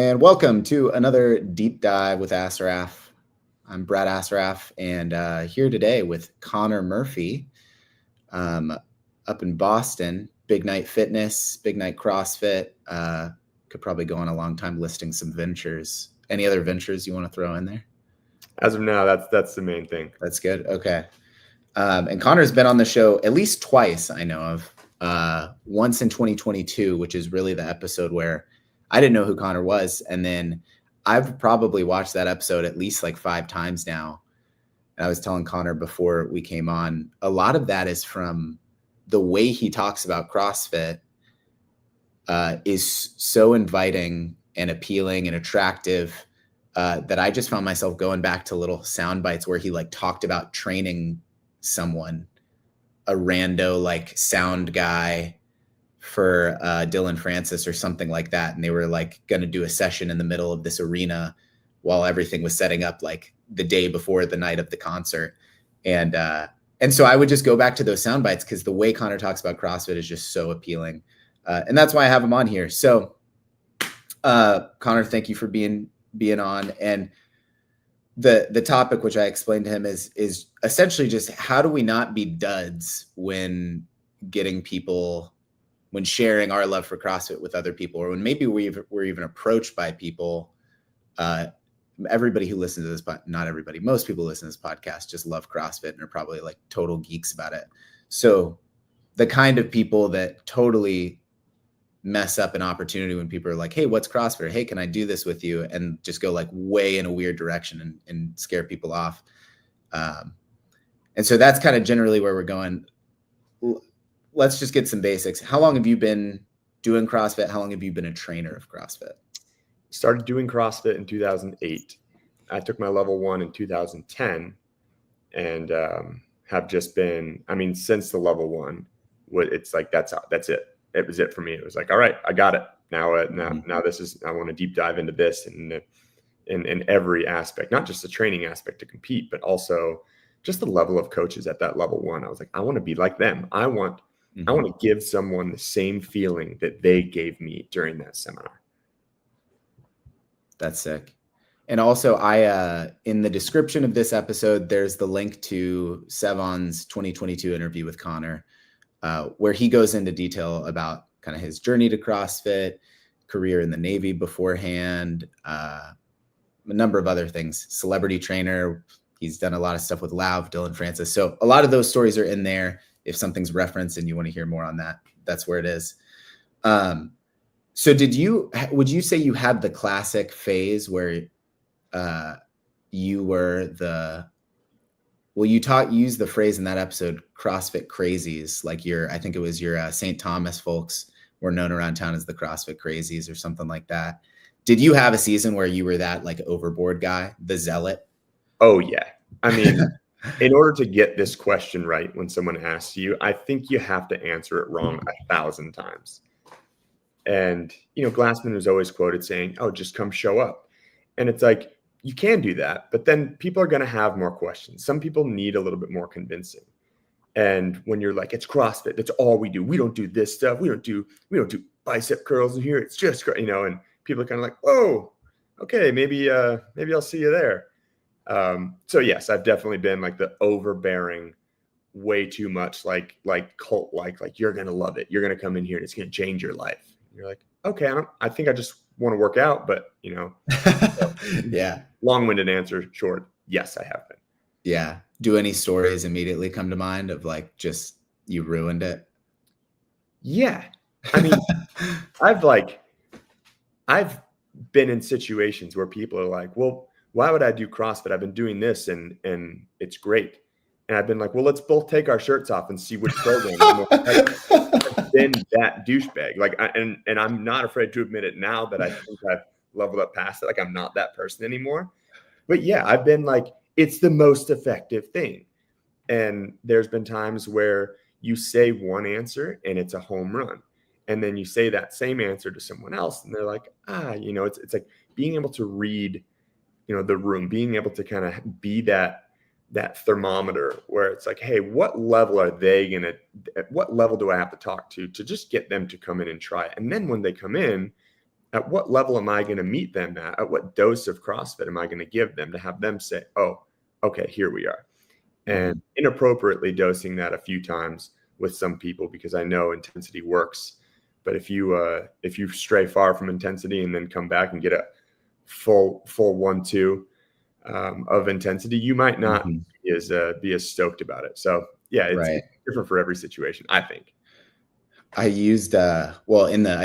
And welcome to another deep dive with Asraf. I'm Brad Asraf, and here today with Conor Murphy, up in Boston. Big Night Fitness, Big Night CrossFit. Could probably go on a long time listing some ventures. Any other ventures you want to throw in there? As of now, that's the main thing. That's good. Okay. And Conor's been on the show at least twice, I know of. Once in 2022, which is really the episode where I didn't know who Conor was. And then I've probably watched that episode at least like 5 times now. And I was telling Conor before we came on, a lot of that is from the way he talks about CrossFit is so inviting and appealing and attractive that I just found myself going back to little sound bites where he like talked about training someone, a rando like sound guy for Dylan Francis or something like that. And they were like going to do a session in the middle of this arena while everything was setting up like the day before the night of the concert. And so I would just go back to those sound bites because the way Conor talks about CrossFit is just so appealing. And that's why I have him on here. So Conor, thank you for being on. And the topic, which I explained to him, is essentially just how do we not be duds when getting people, when sharing our love for CrossFit with other people, or when maybe we're even approached by people. Everybody who listens to this, but not everybody, most people who listen to this podcast just love CrossFit and are probably like total geeks about it. So the kind of people that totally mess up an opportunity when people are like, hey, what's CrossFit? Or, hey, can I do this with you? And just go like way in a weird direction and scare people off. And so that's kind of generally where we're going. Let's just get some basics. How long have you been doing CrossFit? How long have you been a trainer of CrossFit? Started doing CrossFit in 2008. I took my level 1 in 2010 and have just been, since the level 1, it's like, that's it. It was it for me. It was like, all right, I got it. Now this is, I want to deep dive into this and in every aspect, not just the training aspect to compete, but also just the level of coaches at that level 1. I was like, I want to be like them. I want to give someone the same feeling that they gave me during that seminar. That's sick. And also I, in the description of this episode, there's the link to Sevon's 2022 interview with Conor, where he goes into detail about kind of his journey to CrossFit, career in the Navy beforehand, a number of other things, celebrity trainer. He's done a lot of stuff with Lauv, Dylan Francis. So a lot of those stories are in there. If something's referenced and you want to hear more on that, that's where it is. So would you say you had the classic phase where you were you used the phrase in that episode, CrossFit crazies, like I think it was your St. Thomas folks were known around town as the CrossFit crazies or something like that. Did you have a season where you were that like overboard guy, the zealot? Oh yeah. In order to get this question right, when someone asks you, I think you have to answer it wrong 1,000 times. And, Glassman was always quoted saying, oh, just come show up. And it's like, you can do that, but then people are going to have more questions. Some people need a little bit more convincing. And when you're like, it's CrossFit, that's all we do. We don't do this stuff. We don't do bicep curls in here. It's just, and people are kind of like, whoa, okay, maybe I'll see you there. So yes, I've definitely been like the overbearing, way too much, like cult, like you're going to love it. You're going to come in here and it's going to change your life. And you're like, okay, I think I just want to work out, but yeah. Long-winded answer, short. Yes, I have been. Yeah. Do any stories immediately come to mind of like, just you ruined it? Yeah. I've been in situations where people are like, well, why would I do CrossFit? I've been doing this and it's great. And I've been like, well, let's both take our shirts off and see which program. I've been that douchebag. Like, and I'm not afraid to admit it now that I think I've leveled up past it. Like, I'm not that person anymore. But yeah, I've been like, it's the most effective thing. And there's been times where you say one answer and it's a home run. And then you say that same answer to someone else and they're like, it's like being able to read, the room, being able to kind of be that thermometer where it's like, hey, what level do I have to talk to just get them to come in and try it? And then when they come in, at what level am I going to meet them at what dose of CrossFit am I going to give them to have them say, oh, okay, here we are. And inappropriately dosing that a few times with some people, because I know intensity works. But if you stray far from intensity and then come back and get a full 1-2 of intensity, you might not be as stoked about it. So yeah, it's different for every situation, I think. I used I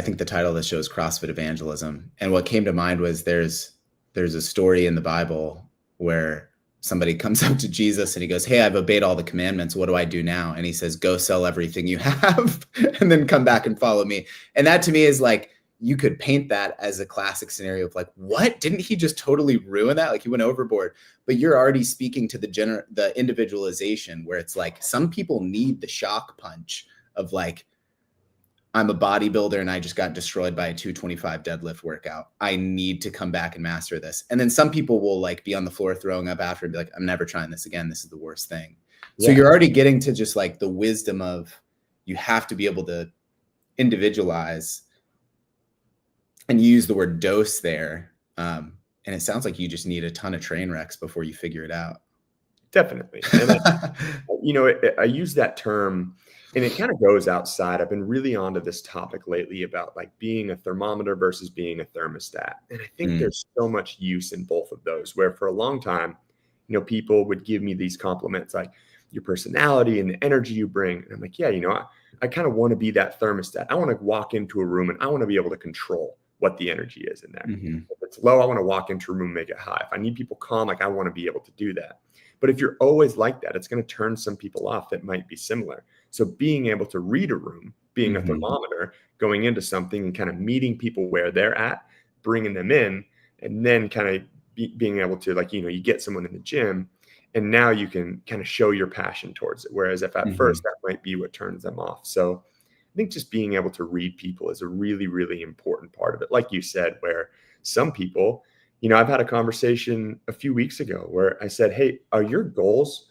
think the title of the show is CrossFit Evangelism, and what came to mind was there's a story in the Bible where somebody comes up to Jesus and he goes, "Hey, I've obeyed all the commandments. What do I do now?" And he says, "Go sell everything you have and then come back and follow me." And that to me is like, you could paint that as a classic scenario of like, what? Didn't he just totally ruin that? Like, he went overboard. But you're already speaking to the individualization, where it's like, some people need the shock punch of like, I'm a bodybuilder and I just got destroyed by a 225 deadlift workout. I need to come back and master this. And then some people will like be on the floor throwing up after and be like, I'm never trying this again. This is the worst thing. Yeah. So you're already getting to just like the wisdom of, you have to be able to individualize, and you use the word dose there. And it sounds like you just need a ton of train wrecks before you figure it out. Definitely. And I use that term, and it kind of goes outside. I've been really onto this topic lately about like being a thermometer versus being a thermostat. And I think there's so much use in both of those, where for a long time, people would give me these compliments like your personality and the energy you bring. And I'm like, yeah, I kind of want to be that thermostat. I want to walk into a room and I want to be able to control what the energy is in there. If it's low, I want to walk into a room and make it high. If I need people calm, like I want to be able to do that. But if you're always like that, it's going to turn some people off that might be similar. So being able to read a room, being a thermometer, going into something and kind of meeting people where they're at, bringing them in, and then kind of being able to, like, you get someone in the gym and now you can kind of show your passion towards it. Whereas if at first that might be what turns them off. So I think just being able to read people is a really, really important part of it. Like you said, where some people, I've had a conversation a few weeks ago where I said, hey, are your goals,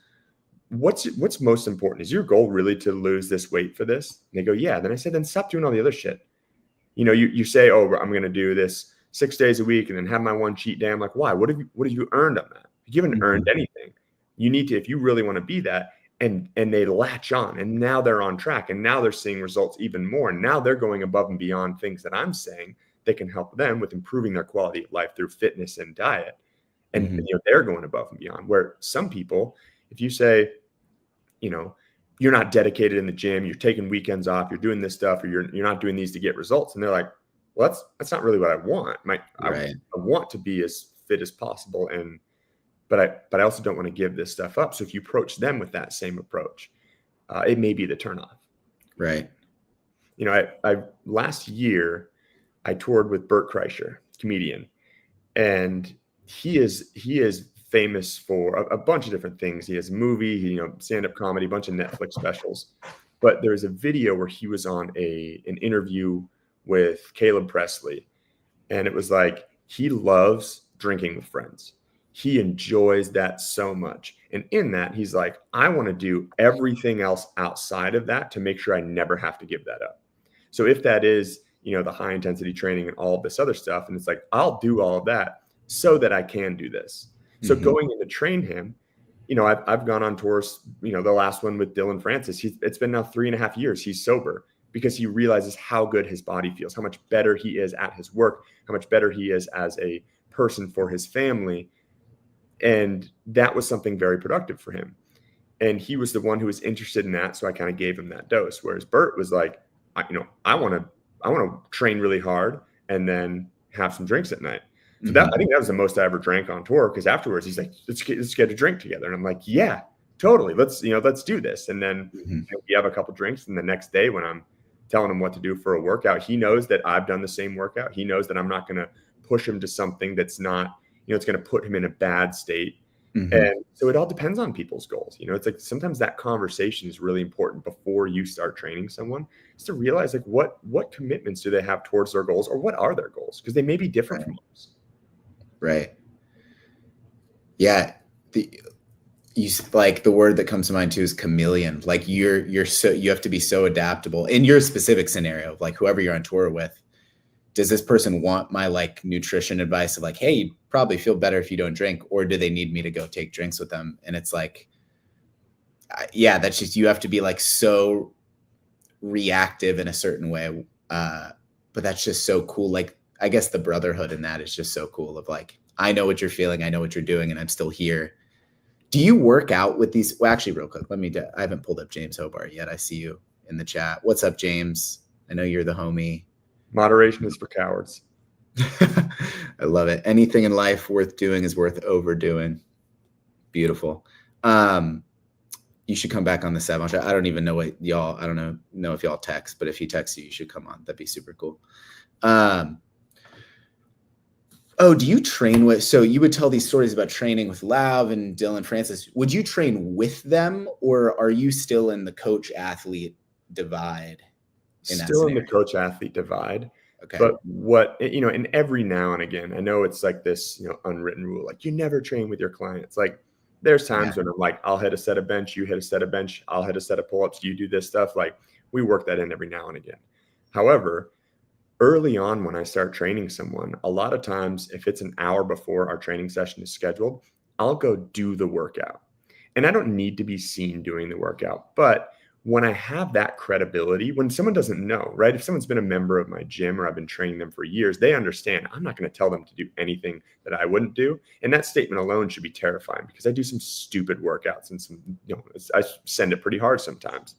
what's most important? Is your goal really to lose this weight for this? And they go, yeah. Then I said, then stop doing all the other shit. You say, oh, I'm going to do this 6 days a week and then have my one cheat day. I'm like, why? What have you earned on that? You haven't earned anything. You need to, if you really want to be that, and they latch on, and now they're on track, and now they're seeing results even more. And now they're going above and beyond things that I'm saying that can help them with improving their quality of life through fitness and diet. And they're going above and beyond. Where some people, if you say, you're not dedicated in the gym, you're taking weekends off, you're doing this stuff, or you're not doing these to get results, and they're like, well, that's not really what I want. I want to be as fit as possible, but I also don't want to give this stuff up. So if you approach them with that same approach, it may be the turnoff. Right. I last year I toured with Bert Kreischer, comedian, and he is famous for a bunch of different things. He has a movie, stand-up comedy, a bunch of Netflix specials. But there's a video where he was on an interview with Caleb Presley, and it was like, he loves drinking with friends. He enjoys that so much. And in that, he's like, I want to do everything else outside of that to make sure I never have to give that up. So if that is, the high intensity training and all of this other stuff, and it's like, I'll do all of that so that I can do this. So going in to train him, I've gone on tours, the last one with Dylan Francis, it's been now 3.5 years. He's sober because he realizes how good his body feels, how much better he is at his work, how much better he is as a person for his family. And that was something very productive for him. And he was the one who was interested in that. So I kind of gave him that dose. Whereas Bert was like, I want to train really hard and then have some drinks at night. So I think that was the most I ever drank on tour, because afterwards he's like, let's get a drink together. And I'm like, yeah, totally. Let's do this. And then we have a couple drinks. And the next day when I'm telling him what to do for a workout, he knows that I've done the same workout. He knows that I'm not going to push him to something that's not, it's going to put him in a bad state. And so it all depends on people's goals. It's like sometimes that conversation is really important before you start training someone, is to realize like what commitments do they have towards their goals, or what are their goals? Because they may be different from ours. Right. Yeah. The word that comes to mind too is chameleon. Like you have to be so adaptable in your specific scenario, like whoever you're on tour with. does this person want my like nutrition advice of like, hey, you probably feel better if you don't drink, or do they need me to go take drinks with them? And it's like, yeah, that's just, you have to be like so reactive in a certain way. But that's just so cool. Like, I guess the brotherhood in that is just so cool of like, I know what you're feeling. I know what you're doing, and I'm still here. Do you work out with these? Well, actually, real quick, I haven't pulled up James Hobart yet. I see you in the chat. What's up, James? I know you're the homie. Moderation is for cowards. I love it. Anything in life worth doing is worth overdoing. Beautiful. You should come back on the 7. I don't even know what y'all, I don't know if y'all text, but if he texts you, you should come on. That'd be super cool. Oh, do you train with, so you would tell these stories about training with Lav and Dylan Francis. Would you train with them, or are you still in the coach athlete divide? Still in the coach athlete divide. Okay. But what, you know, and every now and again, I know it's like this, you know, unwritten rule, like you never train with your clients. Like there's times when I'm like, I'll hit a set of bench, you hit a set of bench, I'll hit a set of pull-ups, you do this stuff. Like we work that in every now and again. However, early on when I start training someone, a lot of times if it's an hour before our training session is scheduled, I'll go do the workout. And I don't need to be seen doing the workout. But when I have that credibility, when someone doesn't know, right? If someone's been a member of my gym or I've been training them for years, they understand I'm not going to tell them to do anything that I wouldn't do. And that statement alone should be terrifying because I do some stupid workouts and some, you know, I send it pretty hard sometimes.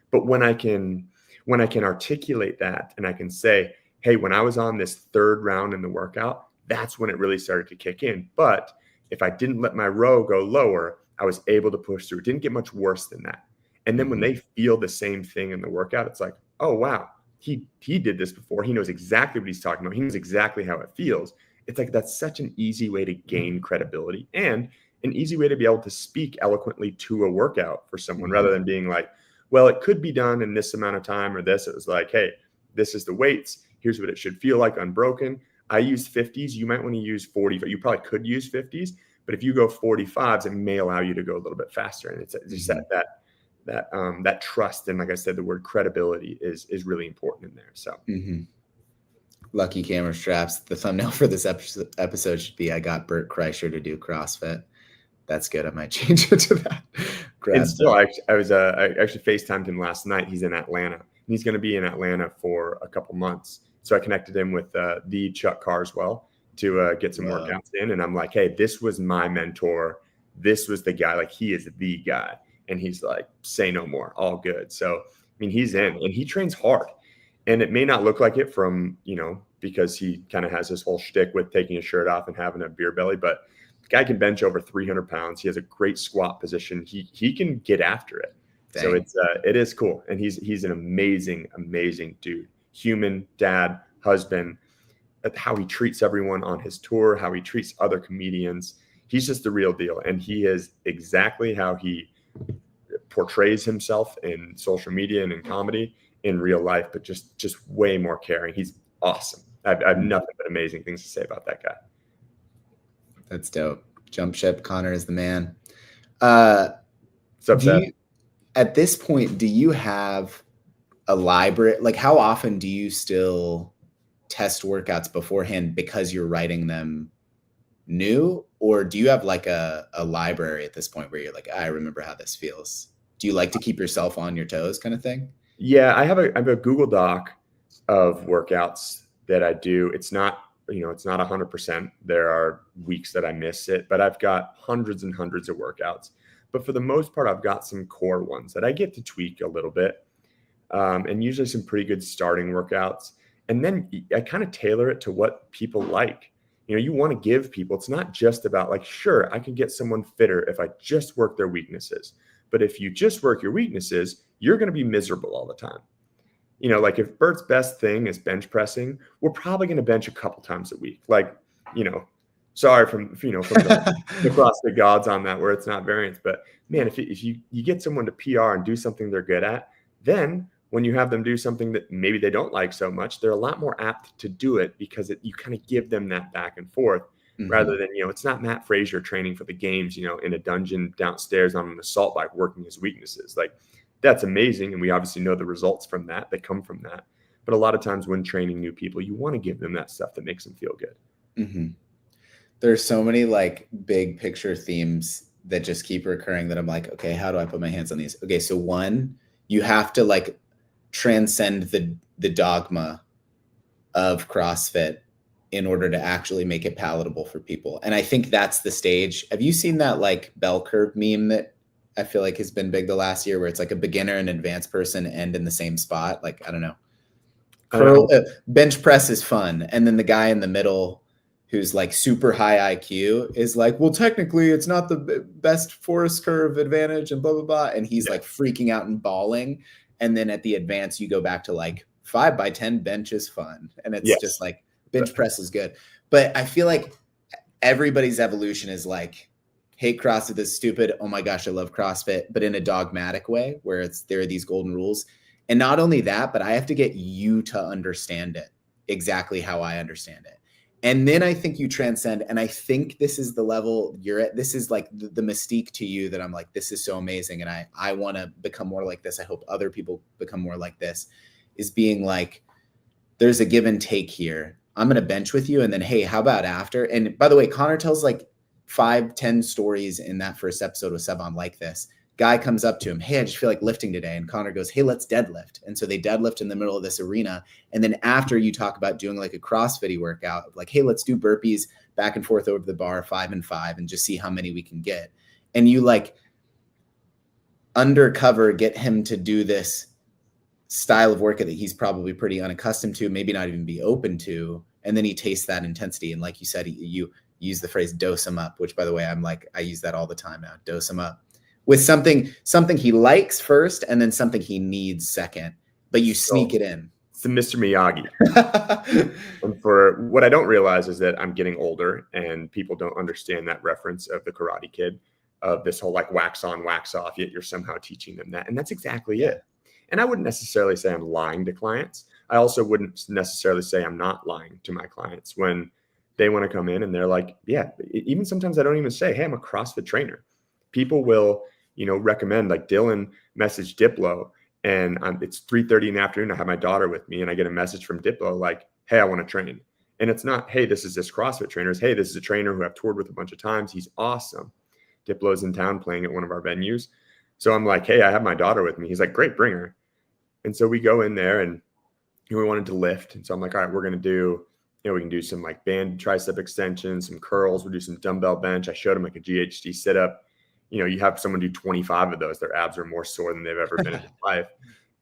But when I can articulate that and I can say, hey, when I was on this 3rd round in the workout, that's when it really started to kick in. But if I didn't let my row go lower, I was able to push through. It didn't get much worse than that. And then when they feel the same thing in the workout, it's like, oh, wow, he did this before. He knows exactly what he's talking about. He knows exactly how it feels. It's like that's such an easy way to gain credibility and an easy way to be able to speak eloquently to a workout for someone rather than being like, well, it could be done in this amount of time or this. It was like, hey, this is the weights. Here's what it should feel like unbroken. I use 50s. You might want to use 40. You probably could use 50s, but if you go 45s, it may allow you to go a little bit faster. And it's just that trust. And like I said, the word credibility is really important in there. So Lucky camera straps. The thumbnail for this episode should be, I got Bert Kreischer to do CrossFit. That's good. I might change it to that. And still, I actually FaceTimed him last night. He's in Atlanta. And he's going to be in Atlanta for a couple months. So I connected him with the Chuck Carswell to get some workouts in. And I'm like, hey, this was my mentor. This was the guy. Like, he is the guy. And he's like, say no more. All good. So, I mean, he's in and he trains hard. And it may not look like it from, you know, because he kind of has this whole shtick with taking his shirt off and having a beer belly. But the guy can bench over 300 pounds. He has a great squat position. He can get after it. Dang. So it is cool. And he's an amazing, amazing dude. Human, dad, husband, how he treats everyone on his tour, how he treats other comedians. He's just the real deal. And he is exactly how he portrays himself in social media and in comedy in real life, but just way more caring. He's awesome. I have nothing but amazing things to say about that guy. That's dope. Jump ship. Conor is the man. At this point, do you have a library? Like, how often do you still test workouts beforehand because you're writing them new? Or do you have like a library at this point where you're like, I remember how this feels? Do you like to keep yourself on your toes kind of thing? Yeah, I have a Google Doc of workouts that I do. It's not 100%. There are weeks that I miss it, but I've got hundreds and hundreds of workouts. But for the most part, I've got some core ones that I get to tweak a little bit, and usually some pretty good starting workouts. And then I kind of tailor it to what people like. You know, you want to give people, it's not just about like, sure, I can get someone fitter if I just work their weaknesses. But if you just work your weaknesses, you're going to be miserable all the time. You know, like if Bert's best thing is bench pressing, we're probably going to bench a couple times a week. Like, you know, sorry from the CrossFit gods on that where it's not variance. But man, if you get someone to PR and do something they're good at, then when you have them do something that maybe they don't like so much, they're a lot more apt to do it because you kind of give them that back and forth rather than, you know, it's not Matt Frazier training for the games, you know, in a dungeon downstairs on an assault bike working his weaknesses. Like, that's amazing. And we obviously know the results from that come from that. But a lot of times when training new people, you want to give them that stuff that makes them feel good. Mm-hmm. There's so many like big picture themes that just keep recurring that I'm like, okay, how do I put my hands on these? Okay, so one, you have to like transcend the dogma of CrossFit in order to actually make it palatable for people. And I think that's the stage. Have you seen that like bell curve meme that I feel like has been big the last year, where it's like a beginner and advanced person end in the same spot? Like, I don't know. Bench press is fun. And then the guy in the middle who's like super high IQ is like, well, technically it's not the best forest curve advantage and blah, blah, blah. And he's like freaking out and bawling. And then at the advance, you go back to like 5x10 bench is fun. And it's just like bench press is good. But I feel like everybody's evolution is like, hate CrossFit is stupid. Oh my gosh, I love CrossFit, but in a dogmatic way where there are these golden rules. And not only that, but I have to get you to understand it exactly how I understand it. And then I think you transcend. And I think this is the level you're at. This is like the mystique to you that I'm like, this is so amazing. And I want to become more like this. I hope other people become more like this, is being like, there's a give and take here. I'm going to bench with you. And then, hey, how about after? And by the way, Conor tells like 5-10 stories in that first episode with Sevan like this. Guy comes up to him, hey, I just feel like lifting today. And Conor goes, hey, let's deadlift. And so they deadlift in the middle of this arena. And then after, you talk about doing like a CrossFit workout, like, hey, let's do burpees back and forth over the bar, 5 and 5, and just see how many we can get. And you like undercover get him to do this style of workout that he's probably pretty unaccustomed to, maybe not even be open to. And then he tastes that intensity. And like you said, you use the phrase dose him up, which by the way, I use that all the time now, dose him up. With something he likes first and then something he needs second, but you sneak it in. It's the Mr. Miyagi. And for what I don't realize is that I'm getting older and people don't understand that reference of the Karate Kid, of this whole like wax on, wax off, yet you're somehow teaching them that. And that's exactly it. And I wouldn't necessarily say I'm lying to clients. I also wouldn't necessarily say I'm not lying to my clients when they want to come in and they're like, yeah, even sometimes I don't even say, hey, I'm a CrossFit trainer. People will, recommend, like Dylan messaged Diplo, and it's 3:30 in the afternoon. I have my daughter with me and I get a message from Diplo like, hey, I want to train. And it's not, hey, this is this CrossFit trainer. It's, hey, this is a trainer who I've toured with a bunch of times. He's awesome. Diplo's in town playing at one of our venues. So I'm like, hey, I have my daughter with me. He's like, great, bring her. And so we go in there and we wanted to lift. And so I'm like, all right, we're going to do, we can do some like band tricep extensions, some curls. We'll do some dumbbell bench. I showed him like a GHD sit up. You have someone do 25 of those, their abs are more sore than they've ever been in their life.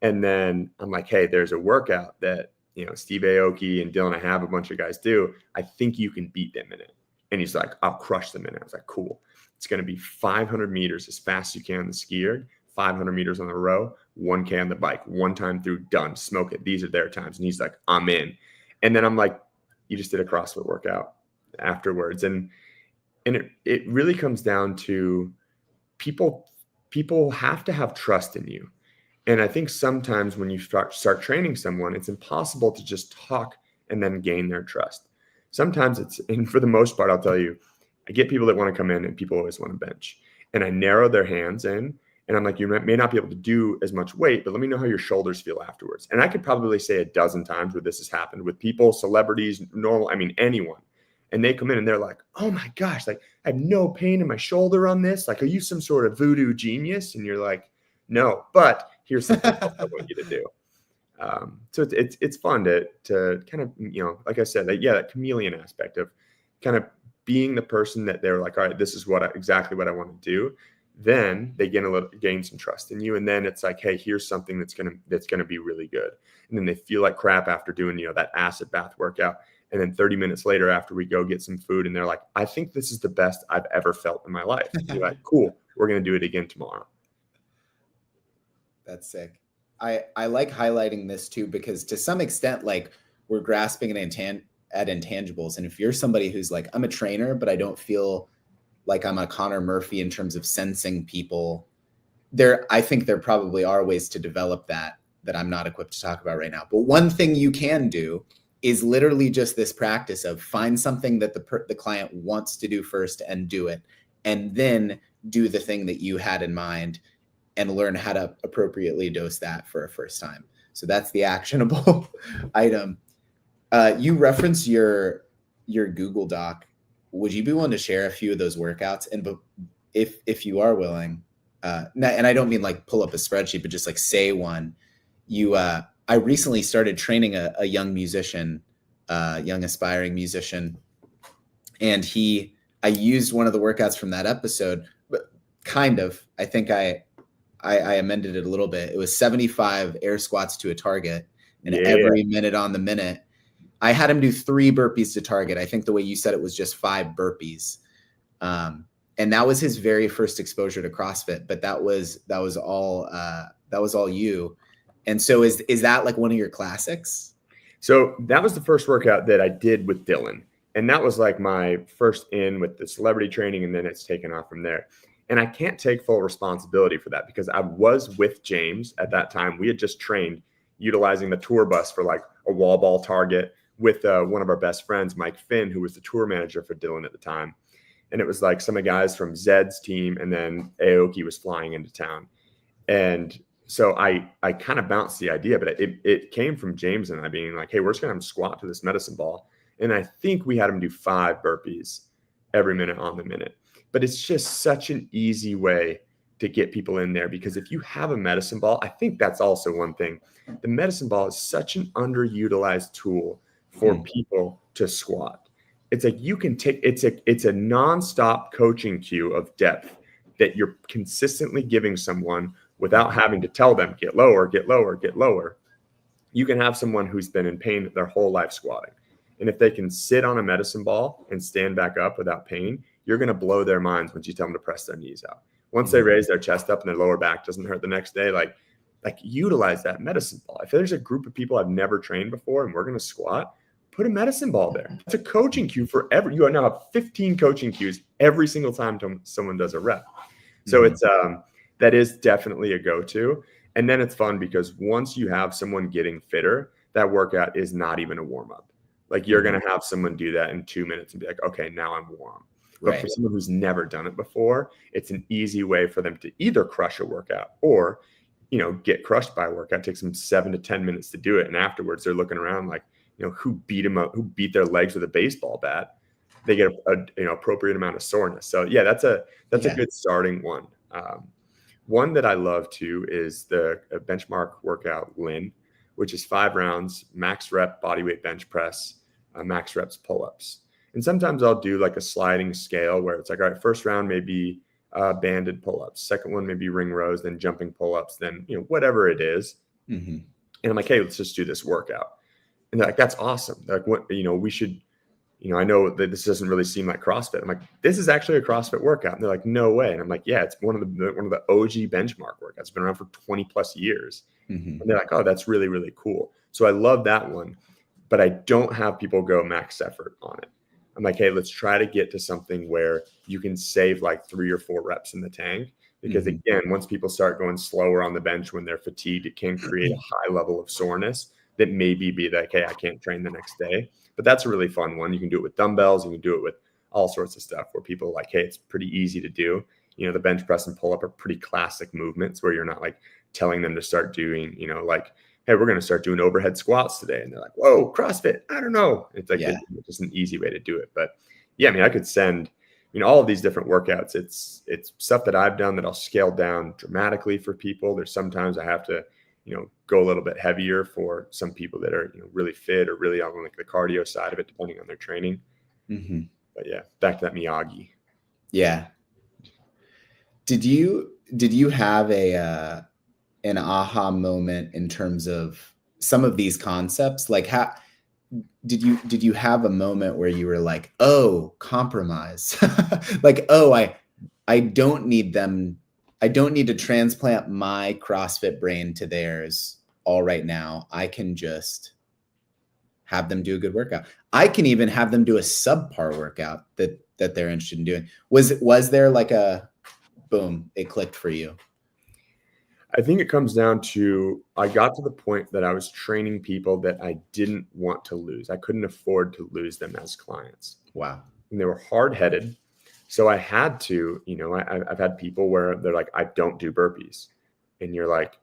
And then I'm like, hey, there's a workout that, Steve Aoki and Dylan, I have a bunch of guys do. I think you can beat them in it. And he's like, I'll crush them in it. I was like, cool. It's going to be 500 meters as fast as you can on the ski erg, 500 meters on the row, 1K on the bike, one time through, done, smoke it. These are their times. And he's like, I'm in. And then I'm like, you just did a CrossFit workout afterwards. And it really comes down to people have to have trust in you. And I think sometimes when you start training someone, it's impossible to just talk and then gain their trust. Sometimes and for the most part, I'll tell you, I get people that want to come in and people always want to bench. And I narrow their hands in and I'm like, you may not be able to do as much weight, but let me know how your shoulders feel afterwards. And I could probably say a dozen times where this has happened with people, celebrities, anyone. And they come in and they're like, oh my gosh, like I have no pain in my shoulder on this. Like, are you some sort of voodoo genius? And you're like, no, but here's something else I want you to do. So it's fun to kind of, like I said, that chameleon aspect of kind of being the person that they're like, all right, this is exactly what I want to do. Then they gain some trust in you. And then it's like, hey, here's something that's going to be really good. And then they feel like crap after doing, that acid bath workout. And then 30 minutes later, after we go get some food, and they're like, I think this is the best I've ever felt in my life. You're like, cool, we're going to do it again tomorrow. That's sick. I like highlighting this too, because to some extent, like we're grasping at intangibles. And if you're somebody who's like, I'm a trainer, but I don't feel like I'm a Conor Murphy in terms of sensing people, I think there probably are ways to develop that I'm not equipped to talk about right now. But one thing you can do is literally just this practice of find something that the client wants to do first and do it, and then do the thing that you had in mind and learn how to appropriately dose that for a first time. So that's the actionable item. You referenced your Google Doc. Would you be willing to share a few of those workouts? And if you are willing, and I don't mean like pull up a spreadsheet, but just like say one. I recently started training a young musician, young aspiring musician, and I used one of the workouts from that episode, but kind of. I think I amended it a little bit. It was 75 air squats to a target, and every minute on the minute, I had him do 3 burpees to target. I think the way you said it was just 5 burpees. And that was his very first exposure to CrossFit, but that was all you. And so is that like one of your classics? So that was the first workout that I did with Dylan. And that was like my first in with the celebrity training, and then it's taken off from there. And I can't take full responsibility for that because I was with James at that time. We had just trained utilizing the tour bus for like a wall ball target with one of our best friends, Mike Finn, who was the tour manager for Dylan at the time. And it was like some of the guys from Zed's team, and then Aoki was flying into town. And so I kind of bounced the idea, but it came from James and I being like, hey, we're just going to have him squat to this medicine ball. And I think we had him do 5 burpees every minute on the minute. But it's just such an easy way to get people in there, because if you have a medicine ball, I think that's also one thing. The medicine ball is such an underutilized tool for people to squat. It's like you can take, it's a nonstop coaching cue of depth that you're consistently giving someone without having to tell them, get lower, get lower, get lower. You can have someone who's been in pain their whole life squatting. And if they can sit on a medicine ball and stand back up without pain, you're going to blow their minds once you tell them to press their knees out. Once they raise their chest up and their lower back doesn't hurt the next day, like utilize that medicine ball. If there's a group of people I've never trained before and we're going to squat, put a medicine ball there. It's a coaching cue for you now have 15 coaching cues every single time someone does a rep. So it's that is definitely a go-to. And then it's fun because once you have someone getting fitter, that workout is not even a warm-up. Like you're going to have someone do that in 2 minutes and be like, okay, now I'm warm. But for someone who's never done it before, it's an easy way for them to either crush a workout or, get crushed by a workout. It takes them 7 to 10 minutes to do it. And afterwards they're looking around like, who beat them up, who beat their legs with a baseball bat. They get a appropriate amount of soreness. So yeah, that's a good starting one. One that I love too is the benchmark workout Lin, which is 5 rounds, max rep bodyweight bench press, max reps pull-ups. And sometimes I'll do like a sliding scale where it's like, all right, first round maybe banded pull-ups, second one maybe ring rows, then jumping pull-ups, then whatever it is. And I'm like, hey, let's just do this workout. And they're like, that's awesome. They're like, what, we should, I know that this doesn't really seem like CrossFit. I'm like, this is actually a CrossFit workout. And they're like, no way. And I'm like, yeah, it's one of the OG benchmark workouts. It's been around for 20 plus years. And they're like, oh, that's really, really cool. So I love that one, but I don't have people go max effort on it. I'm like, hey, let's try to get to something where you can save like 3 or 4 reps in the tank. Because again, once people start going slower on the bench when they're fatigued, it can create a high level of soreness that maybe be like, hey, I can't train the next day. But that's a really fun one. You can do it with dumbbells. You can do it with all sorts of stuff where people are like, hey, it's pretty easy to do. The bench press and pull up are pretty classic movements where you're not like telling them to start doing, like, hey, we're going to start doing overhead squats today. And they're like, whoa, CrossFit, I don't know. It's like it's just an easy way to do it. But yeah, I could send, all of these different workouts. It's stuff that I've done that I'll scale down dramatically for people. There's sometimes I have to, go a little bit heavier for some people that are, really fit or really on like the cardio side of it, depending on their training. But yeah, back to that Miyagi. Yeah. Did you have an aha moment in terms of some of these concepts? Like how did you have a moment where you were like, oh, compromise? Like, oh, I don't need to transplant my CrossFit brain to theirs all right now. I can just have them do a good workout. I can even have them do a subpar workout that they're interested in doing. Was there like a boom, it clicked for you? I think it comes down to, I got to the point that I was training people that I didn't want to lose. I couldn't afford to lose them as clients. Wow. And they were hard-headed. So I had to, I've had people where they're like, I don't do burpees. And you're like,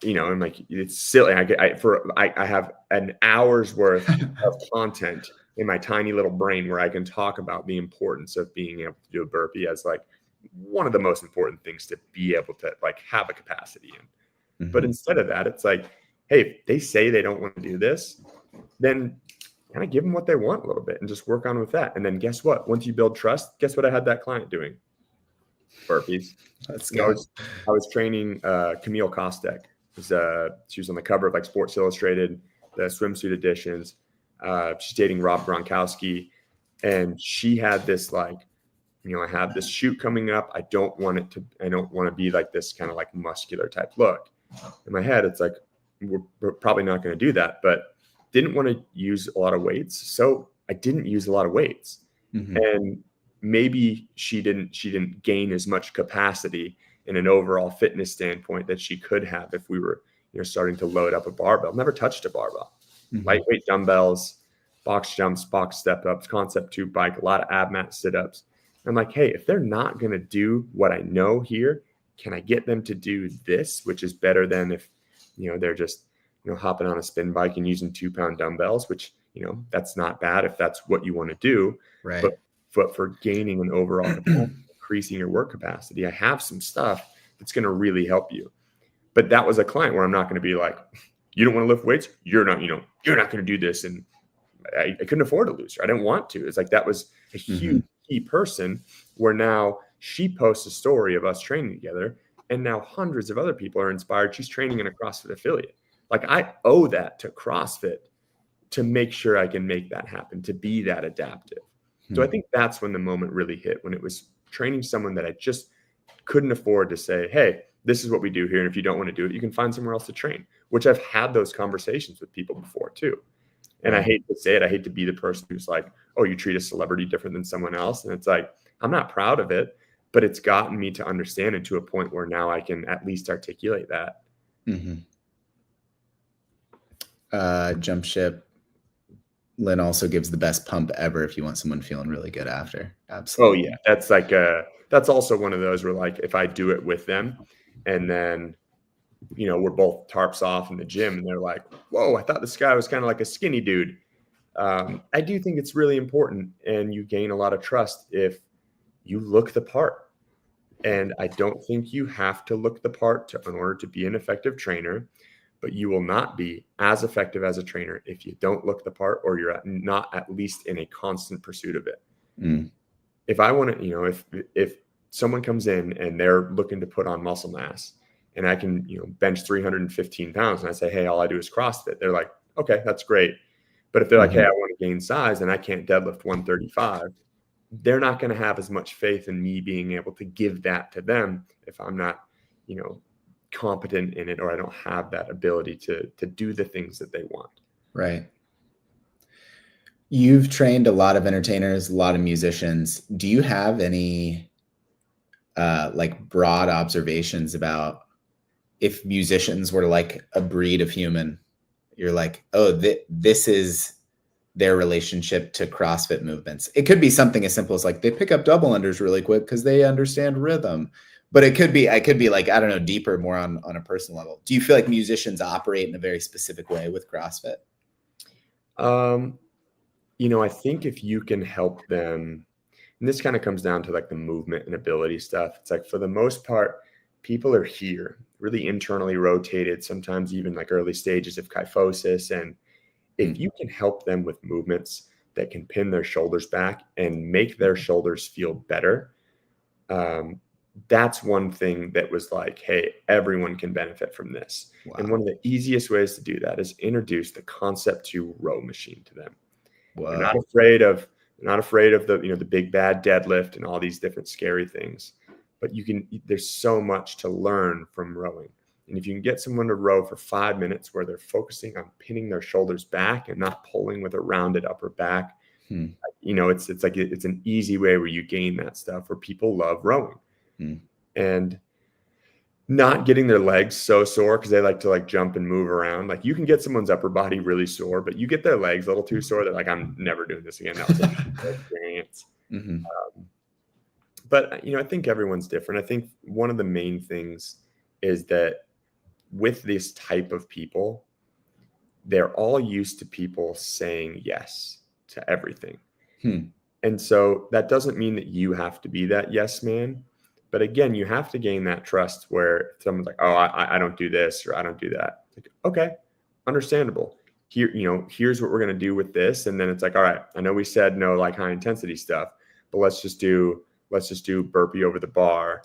I'm like, it's silly. I have an hour's worth of content in my tiny little brain where I can talk about the importance of being able to do a burpee as like one of the most important things to be able to like have a capacity in. Mm-hmm. But instead of that, it's like, hey, if they say they don't want to do this, then kind of give them what they want a little bit and just work on with that. And then guess what? Once you build trust, guess what I had that client doing? Burpees. Let's go. I was training Camille Kostek. She was on the cover of like Sports Illustrated, the swimsuit editions. She's dating Rob Gronkowski, and she had this like, I have this shoot coming up. I don't want to be like this kind of like muscular type look. In my head, it's like, we're probably not going to do that, but didn't want to use a lot of weights. So I didn't use a lot of weights. Mm-hmm. And maybe she didn't gain as much capacity in an overall fitness standpoint that she could have if we were, starting to load up a barbell. Never touched a barbell. Mm-hmm. Lightweight dumbbells, box jumps, box step ups, concept tube bike, a lot of ab mat sit-ups. I'm like, hey, if they're not going to do what I know here, can I get them to do this, which is better than if, they're just, hopping on a spin bike and using 2-pound dumbbells, which, that's not bad if that's what you want to do. Right. But for gaining an overall capacity, increasing your work capacity, I have some stuff that's going to really help you. But that was a client where I'm not going to be like, you don't want to lift weights? You're not going to do this. And I couldn't afford to lose her. I didn't want to. It's like, that was a huge key person where now she posts a story of us training together. And now hundreds of other people are inspired. She's training in a CrossFit affiliate. Like, I owe that to CrossFit to make sure I can make that happen, to be that adaptive. So I think that's when the moment really hit, when it was training someone that I just couldn't afford to say, hey, this is what we do here. And if you don't want to do it, you can find somewhere else to train, which I've had those conversations with people before too. And I hate to say it. I hate to be the person who's like, oh, you treat a celebrity different than someone else. And it's like, I'm not proud of it, but it's gotten me to understand it to a point where now I can at least articulate that. Jump ship. Lynn also gives the best pump ever if you want someone feeling really good after. Absolutely. Oh yeah. That's like that's also one of those where like, if I do it with them and then, we're both tarps off in the gym and they're like, whoa, I thought this guy was kind of like a skinny dude. I do think it's really important, and you gain a lot of trust if you look the part. And I don't think you have to look the part in order to be an effective trainer, but you will not be as effective as a trainer if you don't look the part, or you're not at least in a constant pursuit of it. If I want to, if someone comes in and they're looking to put on muscle mass and I can, bench 315 pounds and I say, hey, all I do is CrossFit. They're like, okay, that's great. But if they're like, hey, I want to gain size and I can't deadlift 135, they're not going to have as much faith in me being able to give that to them if I'm not, competent in it, or I don't have that ability to do the things that they want. Right. You've trained a lot of entertainers, a lot of musicians. Do you have any like broad observations about if musicians were like a breed of human? You're like, oh, this is their relationship to CrossFit movements. It could be something as simple as like they pick up double unders really quick because they understand rhythm. But I could be like, I don't know, deeper, more on a personal level. Do you feel like musicians operate in a very specific way with CrossFit? I think if you can help them, and this kind of comes down to like the movement and ability stuff. It's like, for the most part, people are here, really internally rotated, sometimes even like early stages of kyphosis. And if you can help them with movements that can pin their shoulders back and make their shoulders feel better, that's one thing that was like, hey, everyone can benefit from this. Wow. And one of the easiest ways to do that is introduce the concept to row machine to them. Wow. They're not afraid of the, the big bad deadlift and all these different scary things, but there's so much to learn from rowing. And if you can get someone to row for 5 minutes where they're focusing on pinning their shoulders back and not pulling with a rounded upper back, it's an easy way where you gain that stuff, where people love rowing. And not getting their legs so sore because they like to like jump and move around. Like, you can get someone's upper body really sore, but you get their legs a little too sore, they're like, I'm never doing this again. That was an experience. But I think everyone's different. I think one of the main things is that with this type of people, they're all used to people saying yes to everything. And so that doesn't mean that you have to be that yes man. But again, you have to gain that trust where someone's like, oh, I don't do this or I don't do that. Like, okay, understandable. Here, here's what we're going to do with this. And then it's like, all right, I know we said no, like high intensity stuff, but let's just do burpee over the bar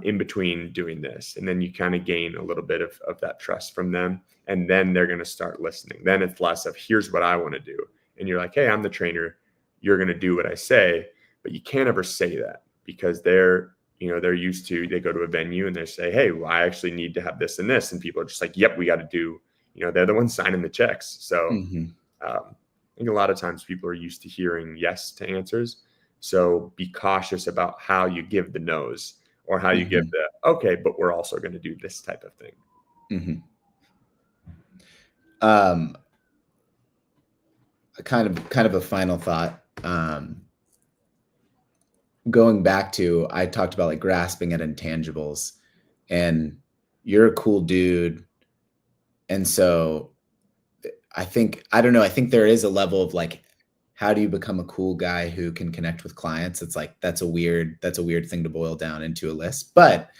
in between doing this. And then you kind of gain a little bit of that trust from them. And then they're going to start listening. Then it's less of here's what I want to do. And you're like, hey, I'm the trainer. You're going to do what I say. But you can't ever say that because they're used to, they go to a venue and they say, hey, well, I actually need to have this and this. And people are just like, yep, we got to do, they're the ones signing the checks. So I think a lot of times people are used to hearing yes to answers. So be cautious about how you give the no's or how you give the, okay, but we're also going to do this type of thing. Kind of a final thought. Going back to, I talked about like grasping at intangibles, and you're a cool dude. And so I think there is a level of like, how do you become a cool guy who can connect with clients? It's like, that's a weird thing to boil down into a list. But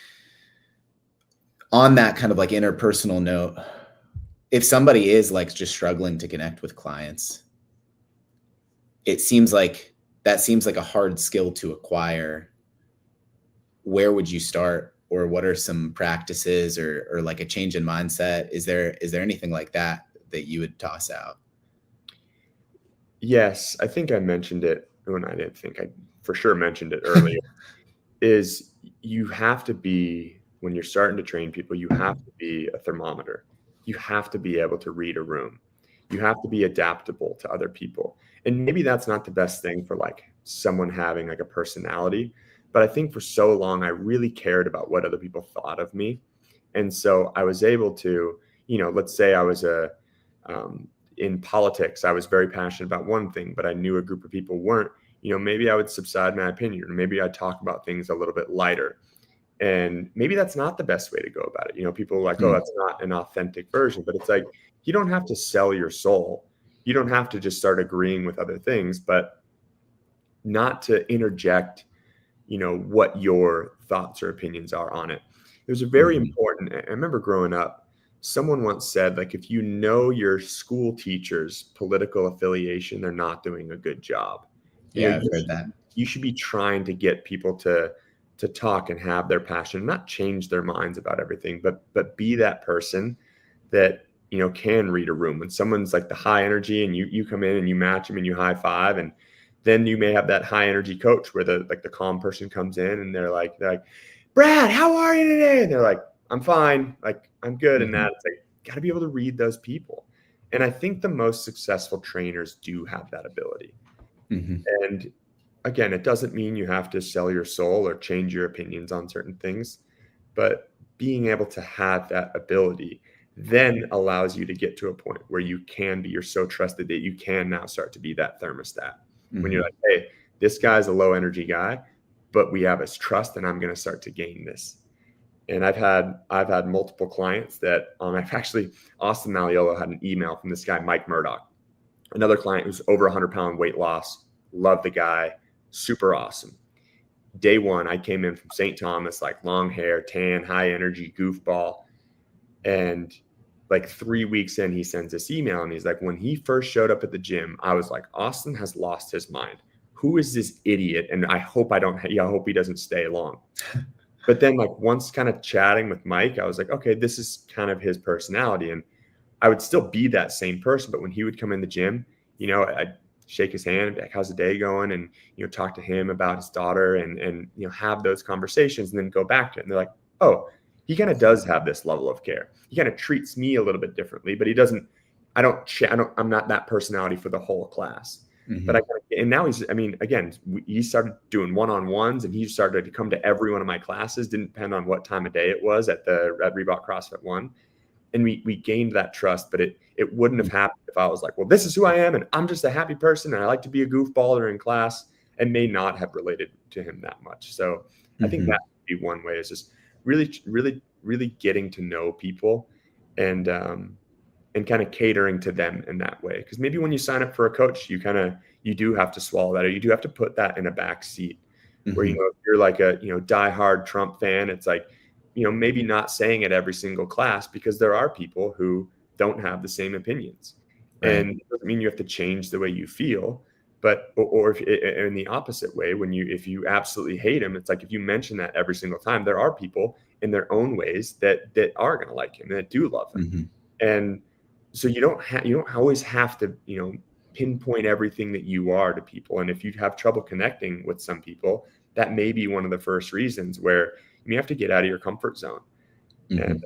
on that kind of like interpersonal note, if somebody is like just struggling to connect with clients, that seems like a hard skill to acquire. Where would you start? Or what are some practices or like a change in mindset? Is there anything like that you would toss out? Yes, I think I mentioned it when I didn't think I for sure mentioned it earlier. Is you have to be, when you're starting to train people, you have to be a thermometer. You have to be able to read a room. You have to be adaptable to other people. And maybe that's not the best thing for like someone having like a personality, but I think for so long I really cared about what other people thought of me. And so I was able to, let's say I was in politics, I was very passionate about one thing, but I knew a group of people weren't, maybe I would subside my opinion, or maybe I'd talk about things a little bit lighter. And maybe that's not the best way to go about it. People are like, oh, that's not an authentic version, but it's like, you don't have to sell your soul. You don't have to just start agreeing with other things, but not to interject, what your thoughts or opinions are on it. There's a very important, I remember growing up, someone once said, like, if you know your school teacher's political affiliation, they're not doing a good job. Yeah, I've heard that. You should be trying to get people to talk and have their passion, not change their minds about everything, but be that person that, can read a room. When someone's like the high energy and you come in and you match them and you high five, and then you may have that high energy coach where the calm person comes in and they're like, Brad, how are you today? And they're like, I'm fine. Like, I'm good. And that, it's like, got to be able to read those people. And I think the most successful trainers do have that ability. And again, it doesn't mean you have to sell your soul or change your opinions on certain things, but being able to have that ability then allows you to get to a point where you're so trusted that you can now start to be that thermostat. When you're like, hey, this guy's a low energy guy, but we have his trust and I'm going to start to gain this. And I've had multiple clients that I've actually, Austin Malleolo had an email from this guy, Mike Murdoch, another client who's over 100-pound weight loss. Love the guy. Super awesome. Day one, I came in from St. Thomas, like long hair, tan, high energy, goofball. And like 3 weeks in, he sends this email and he's like, when he first showed up at the gym, I was like, Austin has lost his mind. Who is this idiot? And I hope he doesn't stay long. But then like once kind of chatting with Mike, I was like, okay, this is kind of his personality. And I would still be that same person. But when he would come in the gym, I'd shake his hand and be like, how's the day going? And, talk to him about his daughter and have those conversations and then go back to it. And they're like, oh, he kind of does have this level of care. He kind of treats me a little bit differently, but I'm not that personality for the whole class. But and now he started doing one-on-ones and he started to come to every one of my classes. Didn't depend on what time of day it was at Reebok CrossFit One. And we gained that trust, but it wouldn't have happened if I was like, well, this is who I am. And I'm just a happy person. And I like to be a goofball during class, and may not have related to him that much. So I think that would be one way, is just really, really, really getting to know people and kind of catering to them in that way. Because maybe when you sign up for a coach, you do have to swallow that, or you do have to put that in a back seat where, Mm-hmm. if you're like a, diehard Trump fan, it's like, maybe not saying it every single class, because there are people who don't have the same opinions. Right. And it doesn't mean you have to change the way you feel, but, or if in the opposite way, if you absolutely hate him, it's like, if you mention that every single time, there are people in their own ways that are going to like him and that do love him. Mm-hmm. And so you don't always have to, pinpoint everything that you are to people. And if you have trouble connecting with some people, that may be one of the first reasons where you have to get out of your comfort zone. Mm-hmm.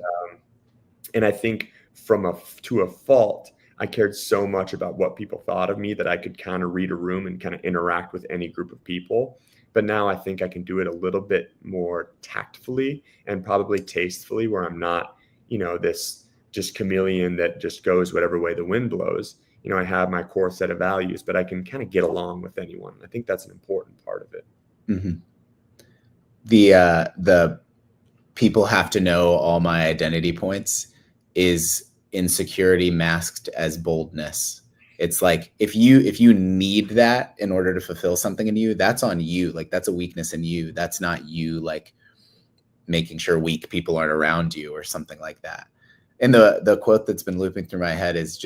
And I think to a fault, I cared so much about what people thought of me that I could kind of read a room and kind of interact with any group of people. But now I think I can do it a little bit more tactfully and probably tastefully, where I'm not, this just chameleon that just goes whatever way the wind blows. I have my core set of values, but I can kind of get along with anyone. I think that's an important part of it. Mm-hmm. The people have to know all my identity points is insecurity masked as boldness. It's like, if you need that in order to fulfill something in you, that's on you. Like, that's a weakness in you. That's not you, like, making sure weak people aren't around you or something like that. And the quote that's been looping through my head is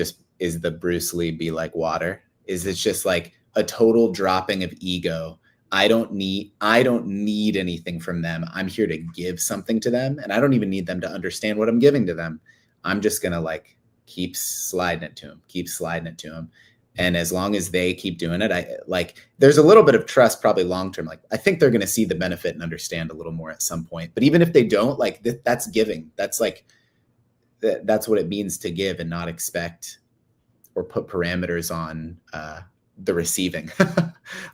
the Bruce Lee "be like water." It's just like a total dropping of ego. I don't need anything from them. I'm here to give something to them, and I don't even need them to understand what I'm giving to them. I'm just gonna like keep sliding it to them. And as long as they keep doing it, there's a little bit of trust, probably long-term. Like, I think they're going to see the benefit and understand a little more at some point. But even if they don't, like, that's giving. That's like, that's what it means to give and not expect or put parameters on the receiving.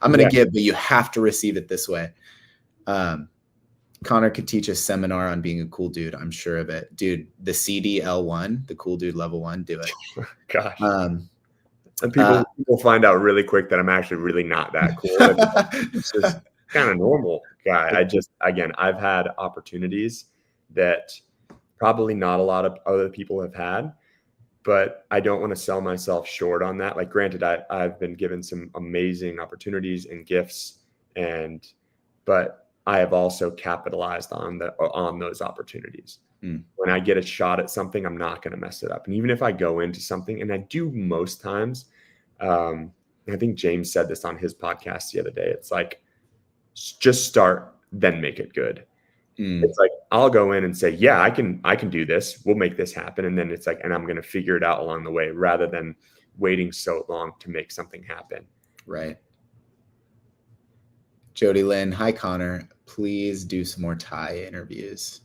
I'm going to give, but you have to receive it this way. Conor could teach a seminar on being a cool dude. I'm sure of it. Dude, the CDL1, the cool dude level 1, do it. Gosh. And people find out really quick that I'm actually really not that cool. It's just kind of normal guy. I've had opportunities that probably not a lot of other people have had, but I don't want to sell myself short on that. Like, granted, I've been given some amazing opportunities and gifts, but I have also capitalized on those opportunities. When I get a shot at something, I'm not going to mess it up. And even if I go into something, and I do most times, I think James said this on his podcast the other day. It's like, just start, then make it good. It's like, I'll go in and say, yeah, I can do this. We'll make this happen. And then it's like, and I'm going to figure it out along the way, rather than waiting so long to make something happen. Right. Jody Lynn, hi, Conor. Please do some more Thai interviews.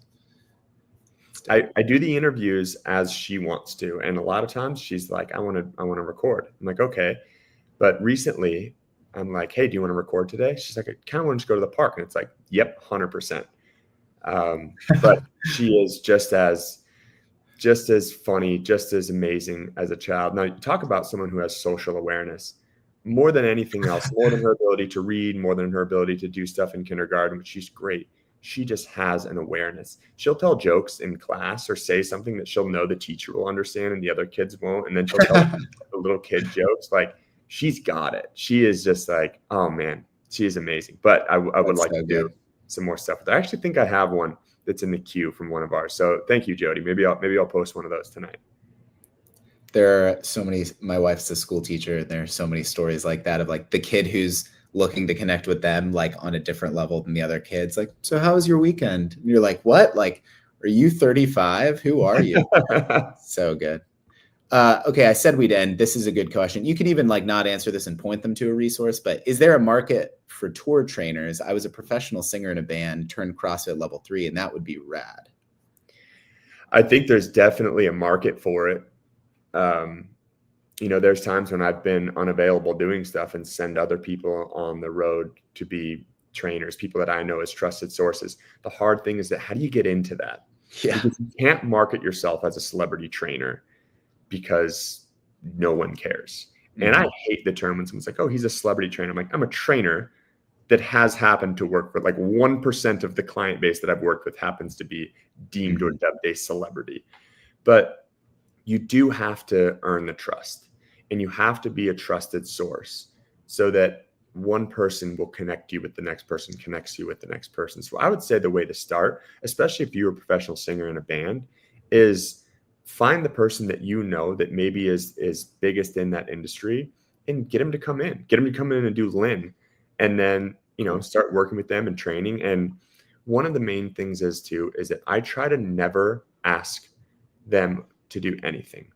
I do the interviews as she wants to. And a lot of times she's like, I want to record. I'm like, okay. But recently I'm like, hey, do you want to record today? She's like, I kind of want to just go to the park. And it's like, yep, 100%. But she is just as funny, just as amazing as a child. Now, you talk about someone who has social awareness more than anything else, more than her ability to read, more than her ability to do stuff in kindergarten, which she's great. She just has an awareness. She'll tell jokes in class or say something that she'll know the teacher will understand and the other kids won't. And then she'll tell the little kid jokes. Like, she's got it. She is just like, oh man, she is amazing. But I would like to do some more stuff with her. I actually think I have one that's in the queue from one of ours. So thank you, Jody. Maybe I'll post one of those tonight. There are so many, my wife's a school teacher, and there are so many stories like that of like the kid who's looking to connect with them like on a different level than the other kids. Like, so how was your weekend? And you're like, what? Like, are you 35? Who are you? So good. Okay, I said we'd end. This is a good question. You can even like not answer this and point them to a resource, but is there a market for tour trainers? I was a professional singer in a band, turned CrossFit level 3, and that would be rad. I think there's definitely a market for it. There's times when I've been unavailable doing stuff and send other people on the road to be trainers, people that I know as trusted sources. The hard thing is that how do you get into that? Yeah. Because you can't market yourself as a celebrity trainer because no one cares. Mm-hmm. And I hate the term when someone's like, oh, he's a celebrity trainer. I'm like, I'm a trainer, that has happened to work for, like 1% of the client base that I've worked with happens to be deemed or dubbed a celebrity. But you do have to earn the trust, and you have to be a trusted source so that one person will connect you with the next person, connects you with the next person. So I would say the way to start, especially if you're a professional singer in a band, is find the person that you know that maybe is biggest in that industry and get them to come in. Get them to come in and do Lynn, and then, you know, start working with them and training. And one of the main things is that I try to never ask them to do anything.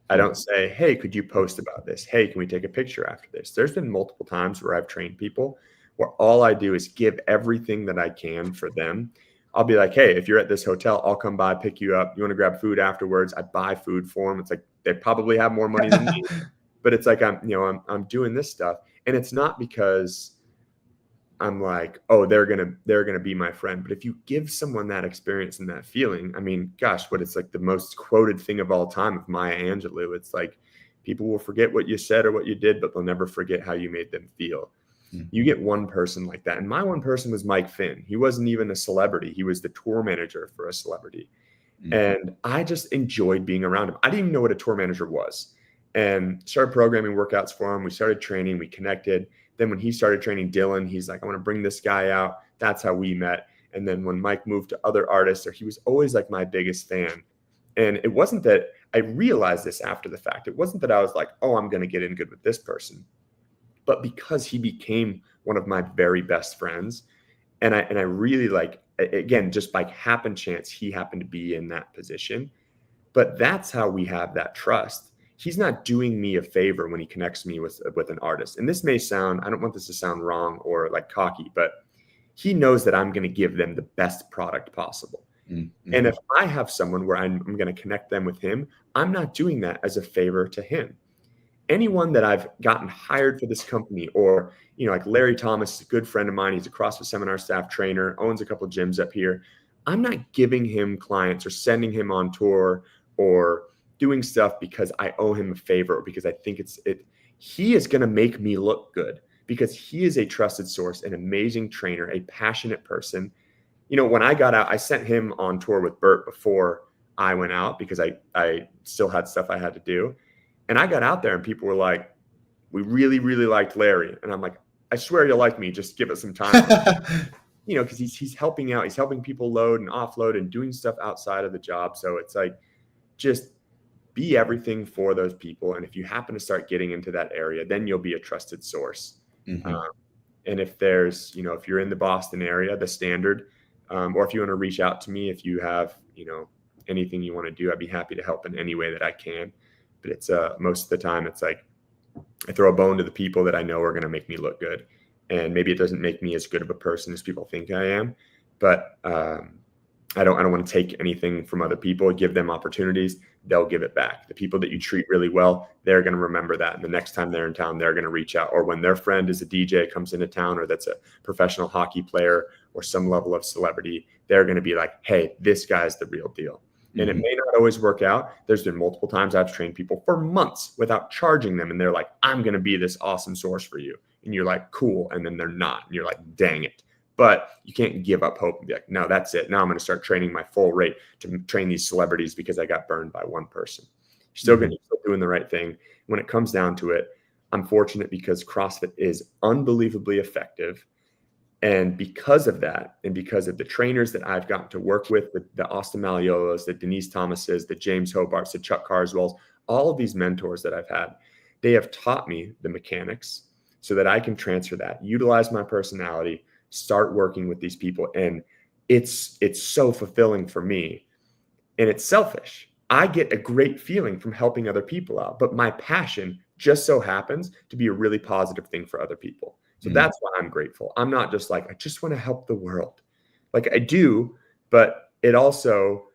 I don't say, hey, could you post about this? Hey, can we take a picture after this? There's been multiple times where I've trained people where all I do is give everything that I can for them. I'll be like, hey, if you're at this hotel, I'll come by, pick you up. You want to grab food afterwards? I buy food for them. It's like they probably have more money than me, but it's like I'm doing this stuff, and it's not because I'm like, oh, they're gonna be my friend. But if you give someone that experience and that feeling, I mean, gosh, what it's like the most quoted thing of all time of Maya Angelou. It's like people will forget what you said or what you did, but they'll never forget how you made them feel. Mm-hmm. You get one person like that. And my one person was Mike Finn. He wasn't even a celebrity. He was the tour manager for a celebrity. Mm-hmm. And I just enjoyed being around him. I didn't even know what a tour manager was. And started programming workouts for him. We started training, we connected. Then when he started training Dylan, he's like, I want to bring this guy out. That's how we met. And then when Mike moved to other artists, he was always like my biggest fan. And it wasn't that I realized this after the fact. It wasn't that I was like, oh, I'm going to get in good with this person. But because he became one of my very best friends. And I really like, again, just by happen chance, he happened to be in that position. But that's how we have that trust. He's not doing me a favor when he connects me with an artist. And this may sound, I don't want this to sound wrong or like cocky, but he knows that I'm going to give them the best product possible. Mm-hmm. And if I have someone where I'm going to connect them with him, I'm not doing that as a favor to him. Anyone that I've gotten hired for this company, or, you know, like Larry Thomas, a good friend of mine, he's a CrossFit seminar staff trainer, owns a couple of gyms up here. I'm not giving him clients or sending him on tour or doing stuff because I owe him a favor or because I think he is going to make me look good because he is a trusted source, an amazing trainer, a passionate person. You know, when I got out, I sent him on tour with Bert before I went out because I still had stuff I had to do. And I got out there and people were like, we really, really liked Larry. And I'm like, I swear you'll like me. Just give it some time. You know, because he's helping out. He's helping people load and offload and doing stuff outside of the job. So it's like, just be everything for those people. And if you happen to start getting into that area, then you'll be a trusted source. Mm-hmm. And if there's, you know, if you're in the Boston area, the Standard, or if you want to reach out to me, if you have, you know, anything you want to do, I'd be happy to help in any way that I can. But it's most of the time, it's like I throw a bone to the people that I know are going to make me look good. And maybe it doesn't make me as good of a person as people think I am, but I don't want to take anything from other people. Give them opportunities, they'll give it back. The people that you treat really well, they're going to remember that. And the next time they're in town, they're going to reach out. Or when their friend is a DJ, comes into town, or that's a professional hockey player or some level of celebrity, they're going to be like, hey, this guy's the real deal. Mm-hmm. And it may not always work out. There's been multiple times I've trained people for months without charging them. And they're like, I'm going to be this awesome source for you. And you're like, cool. And then they're not. And you're like, dang it. But you can't give up hope and be like, no, that's it. Now I'm going to start training my full rate to train these celebrities because I got burned by one person. You're still doing the right thing. When it comes down to it, I'm fortunate because CrossFit is unbelievably effective. And because of that, and because of the trainers that I've gotten to work with, the Austin Maliolos, the Denise Thomases, the James Hobarts, the Chuck Carswells, all of these mentors that I've had, they have taught me the mechanics so that I can transfer that, utilize my personality, start working with these people. And it's so fulfilling for me, and it's selfish. I get a great feeling from helping other people out, but my passion just so happens to be a really positive thing for other people. So that's why I'm grateful. I'm not just like, I just want to help the world. Like I do, but it also,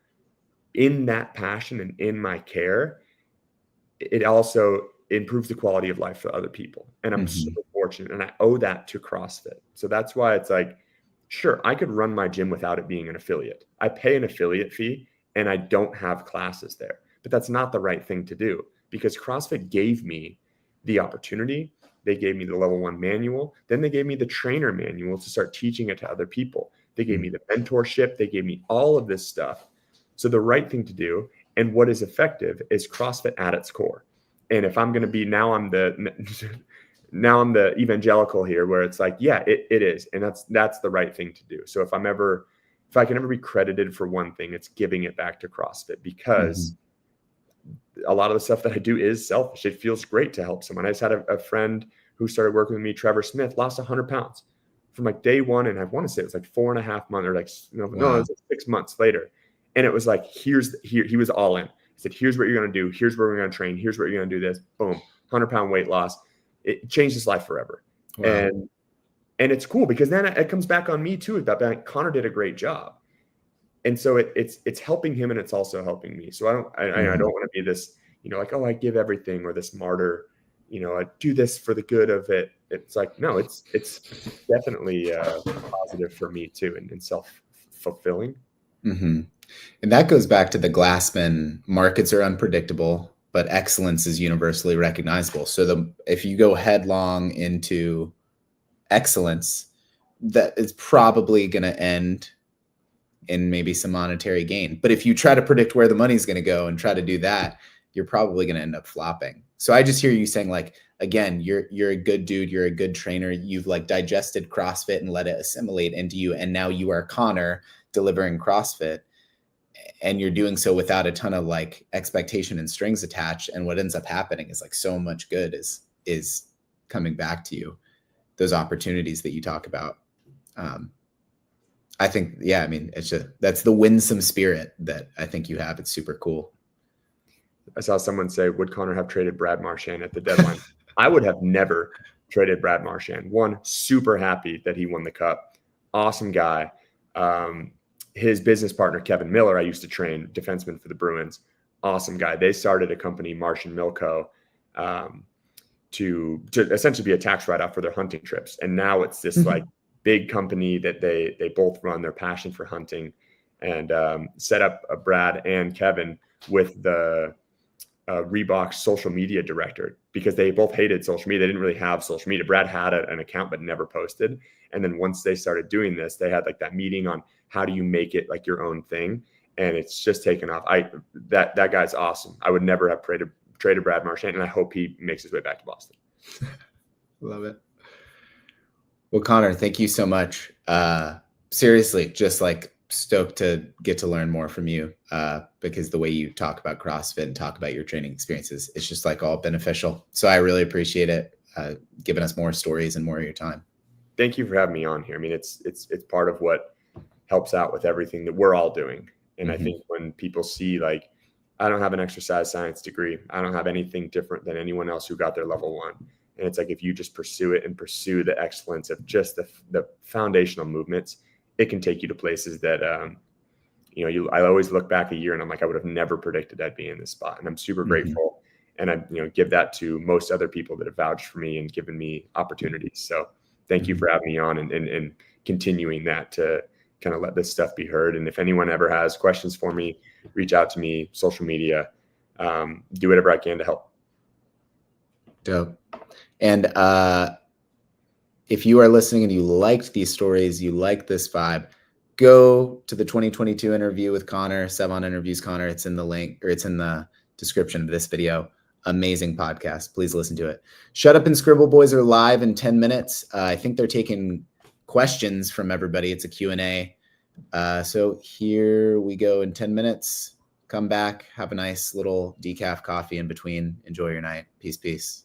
in that passion and in my care, it also improves the quality of life for other people. And I'm so fortunate, and I owe that to CrossFit. So that's why it's like, sure, I could run my gym without it being an affiliate. I pay an affiliate fee and I don't have classes there, but that's not the right thing to do because CrossFit gave me the opportunity They gave me the level 1 manual. Then they gave me the trainer manual to start teaching it to other people. They gave me the mentorship. They gave me all of this stuff. So the right thing to do, and what is effective, is CrossFit at its core. And if I'm going to be, now I'm the evangelical here, where it's like, yeah, it is. And that's the right thing to do. So if I can ever be credited for one thing, it's giving it back to CrossFit, because a lot of the stuff that I do is selfish. It feels great to help someone. I just had a friend who started working with me, Trevor Smith, lost 100 pounds from like day one. And I want to say it was like 4.5 months, or like, no, it was like 6 months later. And it was like, he was all in. He said, here's what you're going to do. Here's where we're going to train. Here's what you're going to do this. Boom, 100-pound weight loss. It changed his life forever. Wow. And it's cool, because then it comes back on me too, that like, Conor did a great job. And so it's helping him, and it's also helping me. So I don't want to be this, like, oh, I give everything, or this martyr, I do this for the good of it. It's like, no, it's definitely positive for me too, and self-fulfilling. Mm-hmm. And that goes back to the Glassman, markets are unpredictable, but excellence is universally recognizable. So if you go headlong into excellence, that is probably going to end in maybe some monetary gain. But if you try to predict where the money's going to go and try to do that, you're probably going to end up flopping. So I just hear you saying, like, again, you're a good dude. You're a good trainer. You've like digested CrossFit and let it assimilate into you. And now you are Conor delivering CrossFit, and you're doing so without a ton of like expectation and strings attached. And what ends up happening is like so much good is coming back to you. Those opportunities that you talk about. I think, yeah, I mean, that's the winsome spirit that I think you have. It's super cool. I saw someone say, would Conor have traded Brad Marchand at the deadline? I would have never traded Brad Marchand. One, super happy that he won the cup. Awesome guy. His business partner, Kevin Miller, I used to train, defenseman for the Bruins. Awesome guy. They started a company, Marsh and Milco, to essentially be a tax write-off for their hunting trips. And now it's this like big company that they both run, their passion for hunting, and set up Brad and Kevin with the Reebok social media director, because they both hated social media. They didn't really have social media. Brad had an account but never posted. And then once they started doing this, they had like that meeting on how do you make it like your own thing. And it's just taken off. That guy's awesome. I would never have traded Brad Marchand, and I hope he makes his way back to Boston. Love it. Well, Conor, thank you so much. Seriously, just like stoked to get to learn more from you, because the way you talk about CrossFit and talk about your training experiences, it's just like all beneficial. So I really appreciate it, giving us more stories and more of your time. Thank you for having me on here. I mean, it's part of what helps out with everything that we're all doing. And I think when people see, like, I don't have an exercise science degree, I don't have anything different than anyone else who got their level 1. And it's like, if you just pursue it and pursue the excellence of just the foundational movements, it can take you to places that, I always look back a year and I'm like, I would have never predicted I'd be in this spot. And I'm super grateful. And I, give that to most other people that have vouched for me and given me opportunities. So thank you for having me on and continuing that to kind of let this stuff be heard. And if anyone ever has questions for me, reach out to me, social media, do whatever I can to help. Dope. And if you are listening and you liked these stories, you like this vibe, go to the 2022 interview with Conor, Sevon Interviews Conor. It's in the link, or it's in the description of this video. Amazing podcast. Please listen to it. Shut Up and Scribble Boys are live in 10 minutes. I think they're taking questions from everybody. It's a Q&A. So here we go in 10 minutes. Come back, have a nice little decaf coffee in between. Enjoy your night. Peace, peace.